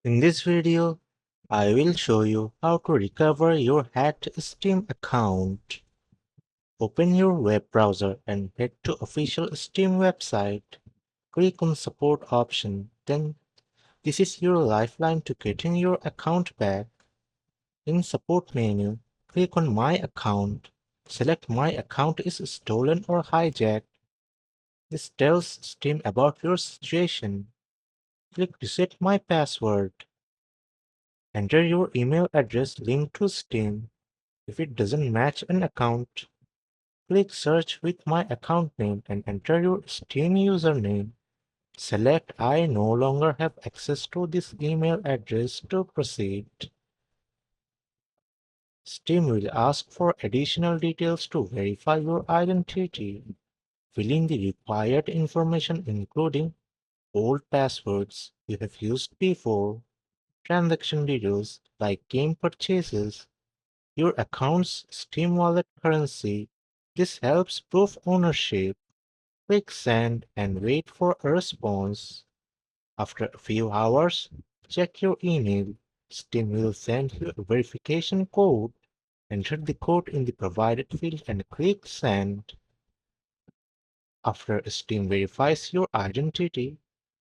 In this video, I will show you how to recover your hacked Steam account. Open your web browser and head to official Steam website. Click on support option. Then this is your lifeline to getting your account back. In support menu, click on my account. Select my account is stolen or hijacked. This tells Steam about your situation. Click reset my password. Enter your email address linked to Steam. If it doesn't match an account, click search with my account name and enter your Steam username. Select I no longer have access to this email address to proceed. Steam will ask for additional details to verify your identity. Fill in the required information including old passwords you have used before, transaction details like game purchases, your account's Steam wallet currency. This helps prove ownership. Click send and wait for a response. After a few hours, check your email. Steam will send you a verification code. Enter the code in the provided field and click send. After Steam verifies your identity,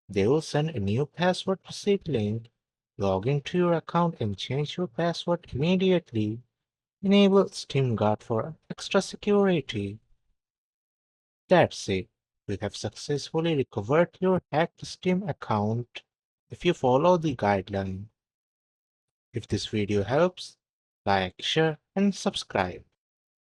they will send a new password reset link. Log into your account and change your password immediately. Enable Steam Guard for extra security. That's it. You have successfully recovered your hacked Steam account if you follow the guideline. If this video helps, like, share, and subscribe.